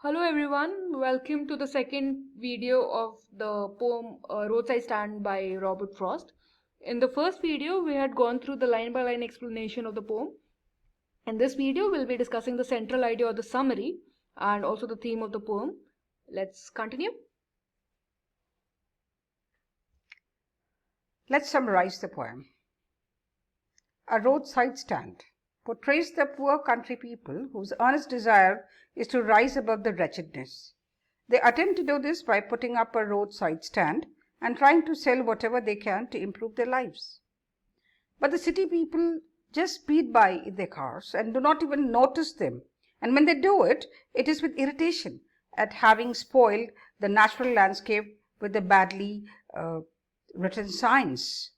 Hello everyone, welcome to the second video of the poem Roadside Stand by Robert Frost. In the first video, we had gone through the line by line explanation of the poem. In this video, we'll be discussing the central idea or the summary and also the theme of the poem. Let's continue. Let's summarize the poem. A roadside stand portrays the poor country people whose earnest desire is to rise above the wretchedness. They attempt to do this by putting up a roadside stand and trying to sell whatever they can to improve their lives. But the city people just speed by in their cars and do not even notice them. And when they do it, it is with irritation at having spoiled the natural landscape with the badly written signs.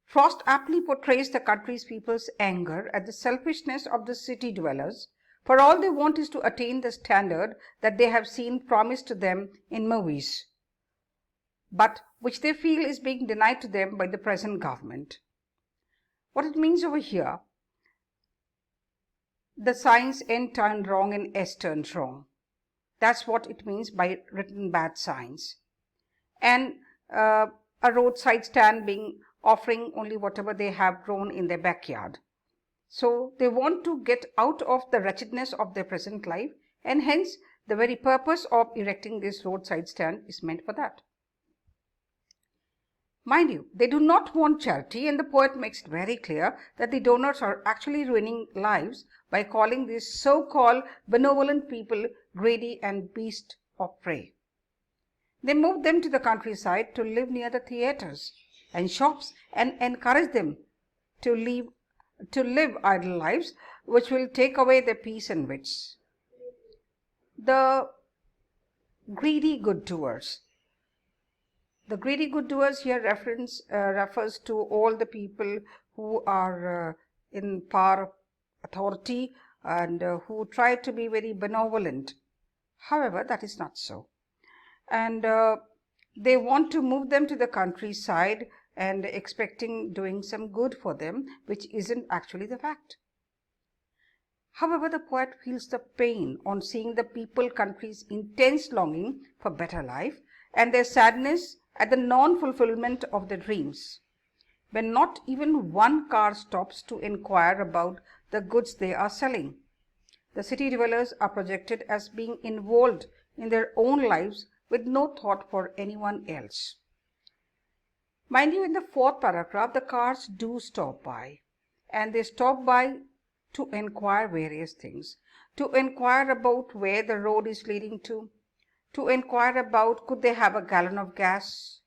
Frost aptly portrays the country's people's anger at the selfishness of the city dwellers, for all they want is to attain the standard that they have seen promised to them in movies, but which they feel is being denied to them by the present government. What it means over here, the signs N turned wrong and S turned wrong. That's what it means by written bad signs. And a roadside stand being offering only whatever they have grown in their backyard. So they want to get out of the wretchedness of their present life, and hence the very purpose of erecting this roadside stand is meant for that. Mind you, they do not want charity, and the poet makes it very clear that the donors are actually ruining lives by calling these so-called benevolent people greedy and beast of prey. They moved them to the countryside to live near the theatres and shops and encourage them to live idle lives which will take away their peace and wits. The greedy good doers. The greedy good doers here refers to all the people who are in power, authority, and who try to be very benevolent. However, that is not so. And they want to move them to the countryside and expecting doing some good for them, which isn't actually the fact. However, the poet feels the pain on seeing the people country's intense longing for better life and their sadness at the non-fulfillment of their dreams, when not even one car stops to inquire about the goods they are selling. The city dwellers are projected as being involved in their own lives with no thought for anyone else. Mind you, in the fourth paragraph, the cars do stop by, and they stop by to inquire various things, to inquire about where the road is leading to inquire about could they have a gallon of gas.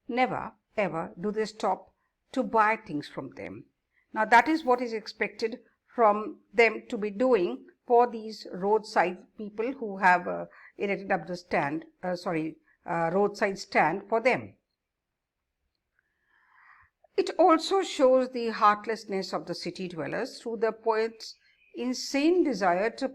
Never ever do they stop to buy things from them. Now that is what is expected from them to be doing for these roadside people who have erected up the roadside stand for them. It also shows the heartlessness of the city dwellers through the poet's insane desire to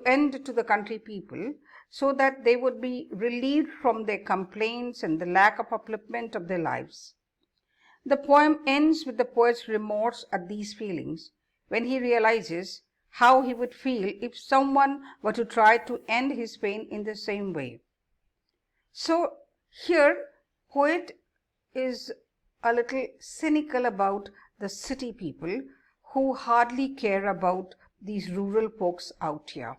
end to the country people so that they would be relieved from their complaints and the lack of upliftment of their lives. The poem ends with the poet's remorse at these feelings when he realizes how he would feel if someone were to try to end his pain in the same way. So here, poet is a little cynical about the city people who hardly care about these rural folks out here.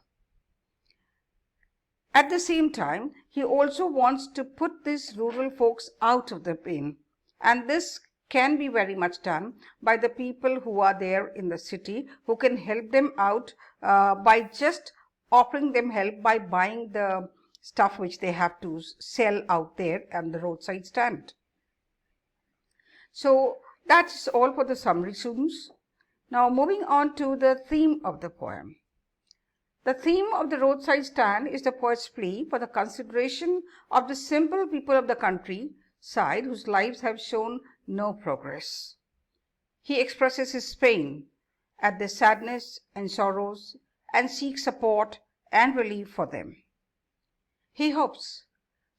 At the same time, he also wants to put these rural folks out of the pain, and this can be very much done by the people who are there in the city who can help them out by just offering them help by buying the stuff which they have to sell out there on the roadside stand. So that's all for the summary, students. Now moving on to the theme of the poem. The theme of the roadside stand is the poet's plea for the consideration of the simple people of the countryside whose lives have shown no progress. He expresses his pain at their sadness and sorrows and seeks support and relief for them. He hopes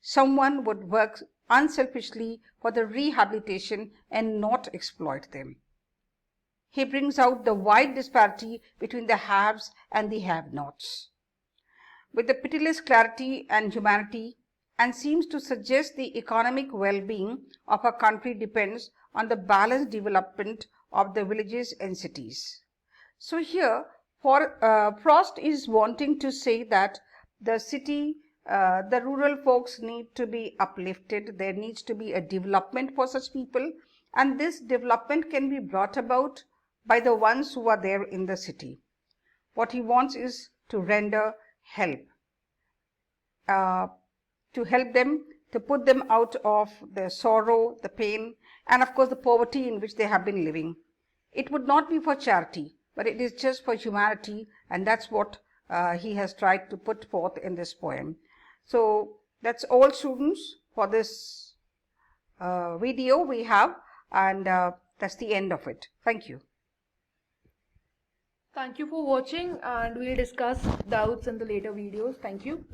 someone would work unselfishly for the rehabilitation and not exploit them. he brings out the wide disparity between the haves and the have-nots with a pitiless clarity and humanity, and seems to suggest the economic well-being of a country depends on the balanced development of the villages and cities. So here, Frost is wanting to say that the the rural folks need to be uplifted. There needs to be a development for such people, and this development can be brought about by the ones who are there in the city. What he wants is to render help, to help them, to put them out of the sorrow, the pain, and of course the poverty in which they have been living. It would not be for charity, but it is just for humanity, and that's what he has tried to put forth in this poem. So that's all, students, for this video we have, and that's the end of it. Thank you. Thank you for watching, and we'll discuss doubts in the later videos. Thank you.